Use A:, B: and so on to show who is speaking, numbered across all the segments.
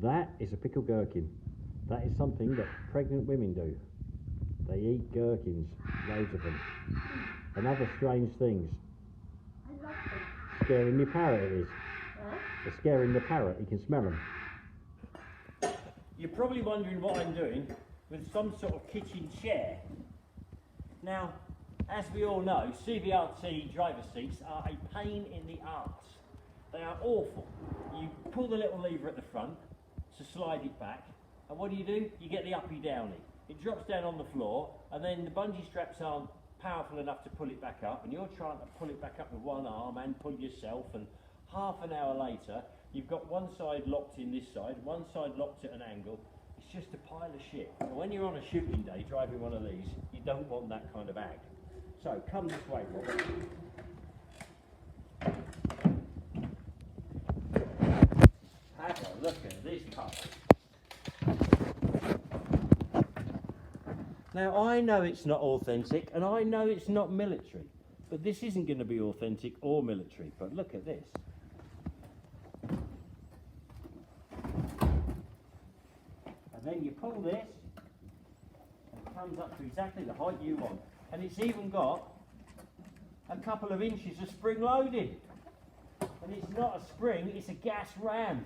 A: That is a pickled gherkin. That is something that pregnant women do. They eat gherkins, loads of them. And other strange things.
B: I love them.
A: Scaring your parrot it is.
B: Huh?
A: They're scaring the parrot, you can smell them.
C: You're probably wondering what I'm doing with some sort of kitchen chair. Now, as we all know, CVRT driver seats are a pain in the arse. They are awful. You pull the little lever at the front to slide it back, and what do? You get the uppy-downy. It drops down on the floor, and then the bungee straps aren't powerful enough to pull it back up, and you're trying to pull it back up with one arm and pull yourself, and half an hour later, you've got one side locked in this side, one side locked at an angle. It's just a pile of shit. And when you're on a shooting day driving one of these, you don't want that kind of ag. So come this way, Robert. Have a look at this pup. Now I know it's not authentic and I know it's not military, but this isn't going to be authentic or military. But look at this. And then you pull this and it comes up to exactly the height you want. And it's even got a couple of inches of spring loading. And it's not a spring, it's a gas ram.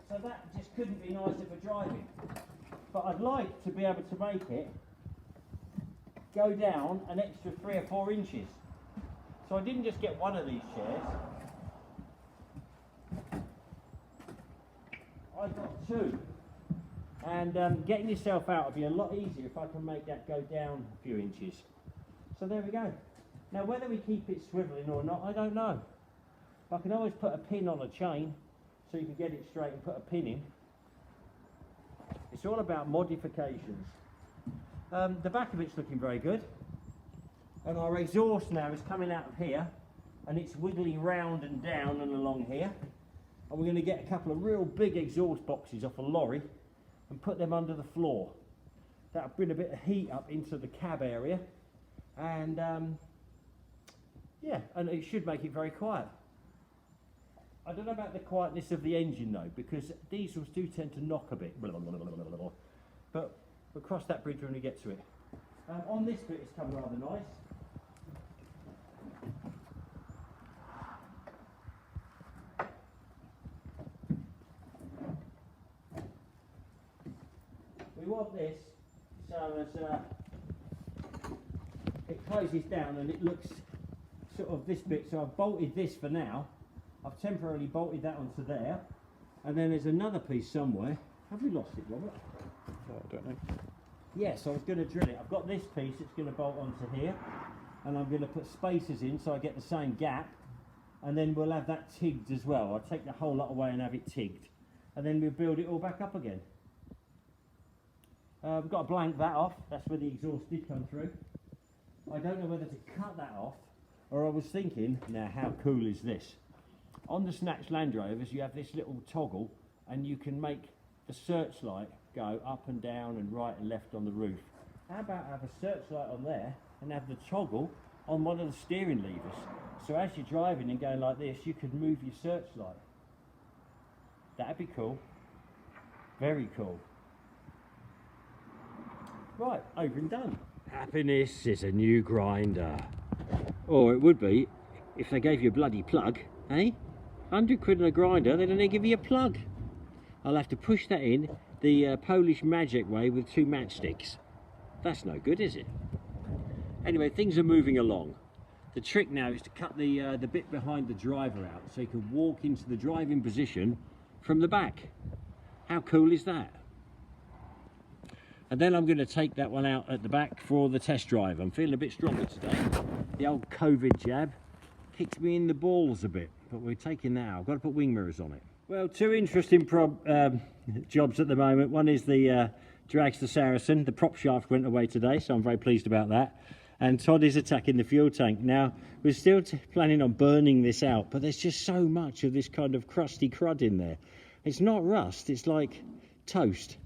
C: So that just couldn't be nicer for driving. But I'd like to be able to make it go down an extra 3 or 4 inches. So I didn't just get one of these chairs. I got 2. And getting yourself out will be a lot easier if I can make that go down a few inches. So there we go. Now whether we keep it swiveling or not, I don't know. I can always put a pin on a chain so you can get it straight and put a pin in. It's all about modifications. The back of it's looking very good. And our exhaust now is coming out of here and it's wiggling round and down and along here. And we're going to get a couple of real big exhaust boxes off a lorry and put them under the floor. That'll bring a bit of heat up into the cab area. And yeah, and it should make it very quiet. I don't know about the quietness of the engine though, because diesels do tend to knock a bit. Blah, blah, blah, blah, blah, blah. But we'll cross that bridge when we get to it. On this bit it's come rather nice. We want this so as it closes down and it looks sort of this bit. So I've bolted this for now. I've temporarily bolted that onto there, and then there's another piece somewhere. Have we lost it, Robert?
D: I don't know.
C: Yes, I was going to drill it. I've got this piece that's going to bolt onto here, and I'm going to put spacers in so I get the same gap, and then we'll have that tigged as well. I'll take the whole lot away and have it tigged, and then we'll build it all back up again. We've got to blank that off. That's where the exhaust did come through. I don't know whether to cut that off, or I was thinking, now how cool is this? On the Snatch Land Rovers you have this little toggle and you can make the searchlight go up and down and right and left on the roof. How about have a searchlight on there and have the toggle on one of the steering levers, so as you're driving and going like this you could move your searchlight. That'd be cool. Very cool. Right, over and done. Happiness is a new grinder. Or it would be if they gave you a bloody plug, eh? 100 quid on a grinder, they don't give you a plug. I'll have to push that in the Polish magic way with 2 matchsticks. That's no good, is it? Anyway, things are moving along. The trick now is to cut the bit behind the driver out so you can walk into the driving position from the back. How cool is that? And then I'm going to take that one out at the back for the test drive. I'm feeling a bit stronger today. The old COVID jab kicked me in the balls a bit, but we're taking that out. I've got to put wing mirrors on it. Well, 2 interesting jobs at the moment. One is the Dragster Saracen. The prop shaft went away today, so I'm very pleased about that. And Todd is attacking the fuel tank. Now, we're still planning on burning this out, but there's just so much of this kind of crusty crud in there. It's not rust, it's like toast.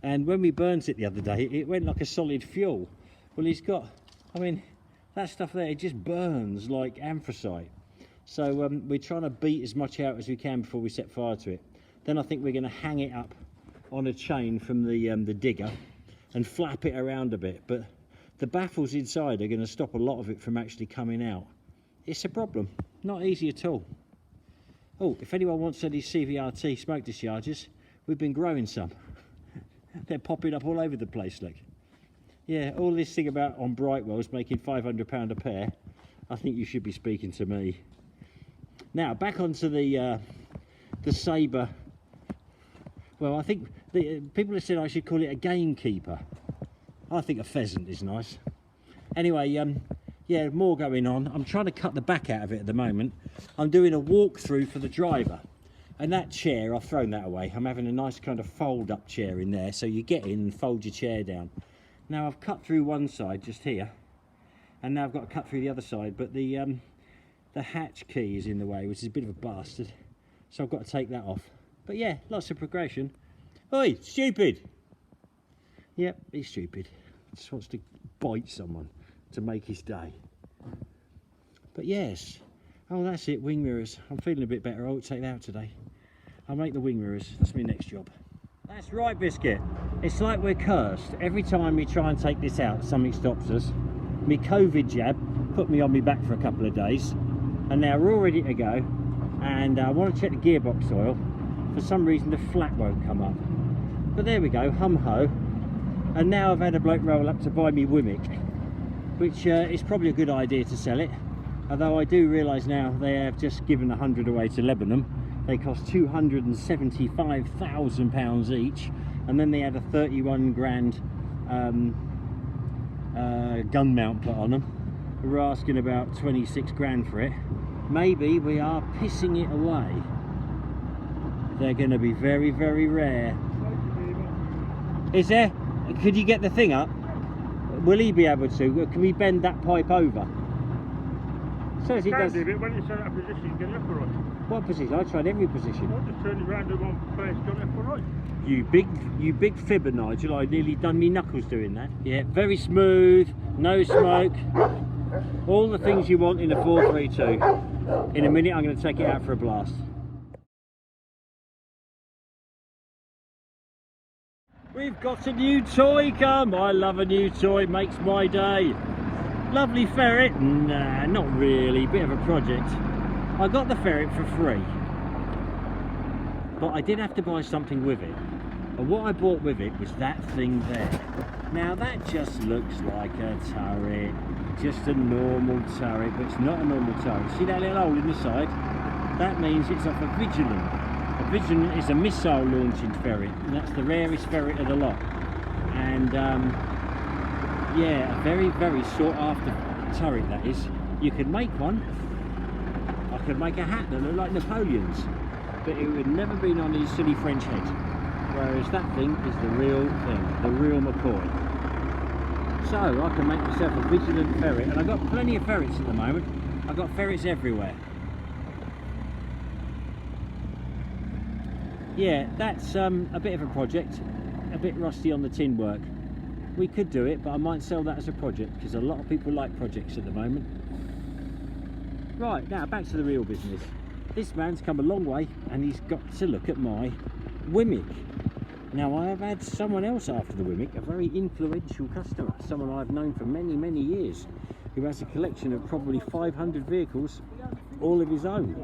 C: And when we burnt it the other day, it went like a solid fuel. Well, he's got, I mean, that stuff there, it just burns like anthracite. So we're trying to beat as much out as we can before we set fire to it. Then I think we're going to hang it up on a chain from the digger and flap it around a bit. But the baffles inside are going to stop a lot of it from actually coming out. It's a problem. Not easy at all. Oh, if anyone wants any CVRT smoke discharges, we've been growing some. They're popping up all over the place, look. Yeah, all this thing about on Brightwell's making £500 a pair, I think you should be speaking to me. Now, back onto the sabre. Well, I think people have said I should call it a gamekeeper. I think a pheasant is nice. Anyway, yeah, more going on. I'm trying to cut the back out of it at the moment. I'm doing a walkthrough for the driver. And that chair, I've thrown that away. I'm having a nice kind of fold-up chair in there, so you get in and fold your chair down. Now, I've cut through one side, just here, and now I've got to cut through the other side, but the hatch key is in the way, which is a bit of a bastard, so I've got to take that off. But yeah, lots of progression. Oi, stupid! Yep, he's stupid. Just wants to bite someone to make his day. But yes, oh, that's it, wing mirrors. I'm feeling a bit better. I'll take that out today. I'll make the wing mirrors. That's my next job. That's right, Biscuit. It's like we're cursed. Every time we try and take this out, something stops us. My COVID jab put me on my back for a couple of days, and now we're all ready to go. And I want to check the gearbox oil. For some reason, the flat won't come up. But there we go, hum-ho. And now I've had a bloke roll up to buy me Wimmick, which is probably a good idea to sell it. Although I do realise now they have just given 100 away to Lebanon. They cost £275,000 each, and then they had a 31 grand gun mount put on them. We're asking about 26 grand for it. Maybe we are pissing it away. They're going to be very, very rare. Is there? Could you get the thing up? Will he be able to? Can we bend that pipe over? Says he does.
D: It when it's in that position, you get left or right.
C: What position? I tried every position.
D: I'll just turn it round in one place, go left or right.
C: You big fibber, Nigel. I nearly done me knuckles doing that. Yeah, very smooth, no smoke. All the things you want in a 432. In a minute, I'm going to take it out for a blast. We've got a new toy come. I love a new toy, makes my day. Lovely ferret. Nah, not really, bit of a project. I got the ferret for free, but I did have to buy something with it. And what I bought with it was that thing there. Now that just looks like a turret, just a normal turret, but it's not a normal turret. See that little hole in the side? That means it's off a Vigilant. A Vigilant is a missile launching ferret, and that's the rarest ferret of the lot. And yeah, a very, very sought after turret that is. You could make one. I could make a hat that looked like Napoleon's, but it would never been on his silly French head. Whereas that thing is the real thing, the real McCoy. So I can make myself a Vigilant ferret, and I've got plenty of ferrets at the moment. I've got ferrets everywhere. Yeah, that's a bit of a project, a bit rusty on the tin work. We could do it, but I might sell that as a project because a lot of people like projects at the moment. Right, now back to the real business. This man's come a long way and he's got to look at my Wimmick. Now I have had someone else after the Wimmick, a very influential customer, someone I've known for many, many years, who has a collection of probably 500 vehicles, all of his own.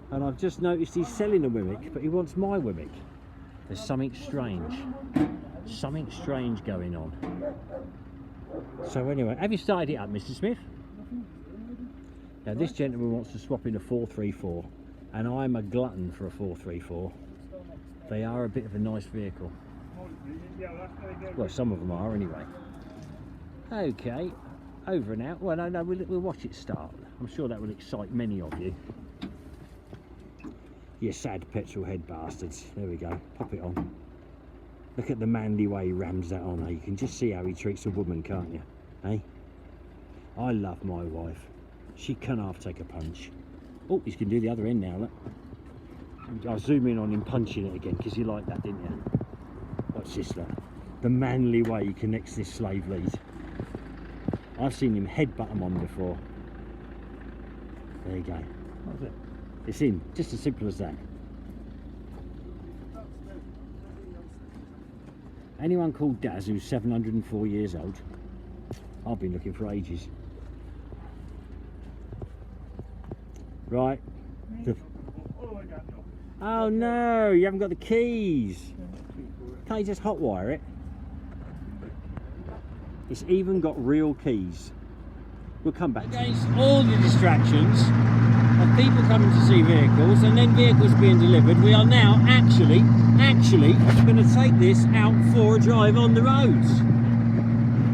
C: And I've just noticed he's selling a Wimmick, but he wants my Wimmick. There's something strange going on. So anyway, have you started it up, Mr. Smith? Now this gentleman wants to swap in a 434, and I'm a glutton for a 434. They are a bit of a nice vehicle. Well, some of them are anyway. Okay, over and out. Well, no, we'll watch it start. I'm sure that will excite many of you. You sad petrol head bastards. There we go, pop it on. Look at the manly way he rams that on, eh? You can just see how he treats a woman, can't you? Eh? I love my wife. She can half take a punch. Oh, he's going to do the other end now, look. I'll zoom in on him punching it again, because you like that, didn't you? Watch this, look. The manly way he connects this slave lead. I've seen him headbutt him on before. There you go. What was it? It's in, just as simple as that. Anyone called Daz who's 704 years old? I've been looking for ages. Right. Oh no, you haven't got the keys. Can't you just hotwire it? It's even got real keys. We'll come back. Against all the distractions of people coming to see vehicles and then vehicles being delivered, we are now actually going to take this out for a drive on the roads.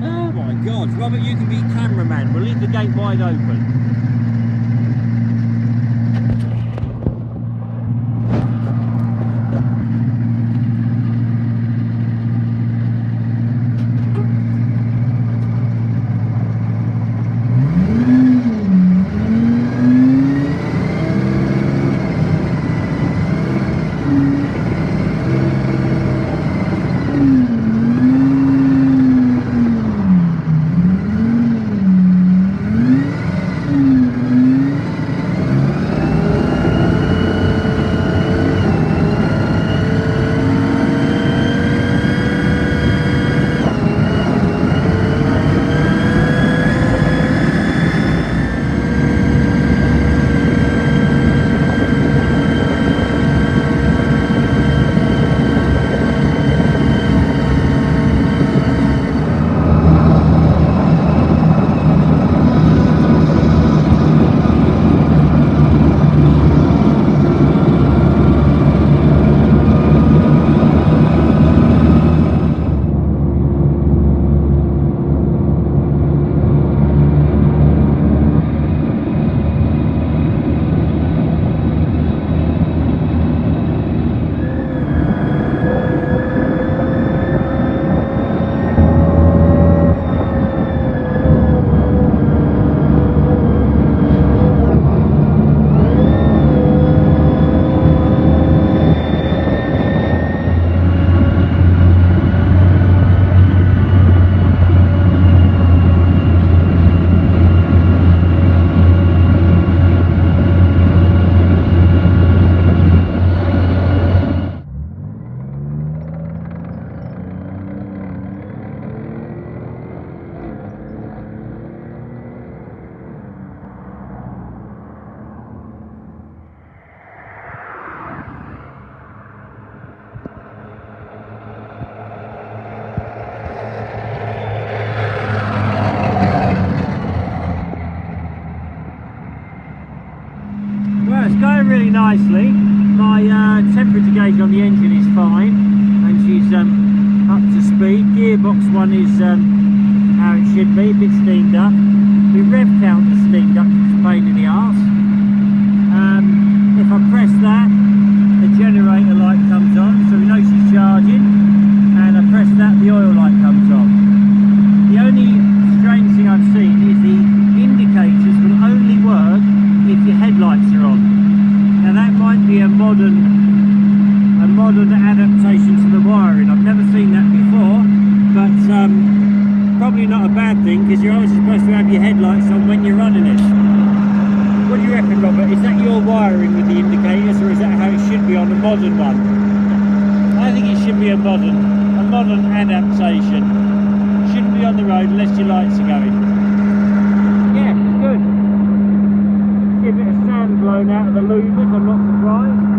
C: Oh my God. Robert, you can be cameraman. We'll leave the gate wide open. Really nicely. My temperature gauge on the engine is fine and she's up to speed. Gearbox one is how it should be, a bit steamed up. The rev count is steamed up, it's a pain in the arse. If I press that, the generator light comes on, so we know she's charging, and I press that, the oil light comes on. The only strange thing I've seen is the indicators will only work if your headlights are on. Now that might be a modern adaptation to the wiring. I've never seen that before, but probably not a bad thing because you're always supposed to have your headlights on when you're running it. What do you reckon, Robert? Is that your wiring with the indicators, or is that how it should be on a modern one? I think it should be a modern adaptation. Shouldn't be on the road unless your lights are going. Yeah, it's good. See a bit of sand blown out of the louvers, I'm not surprised.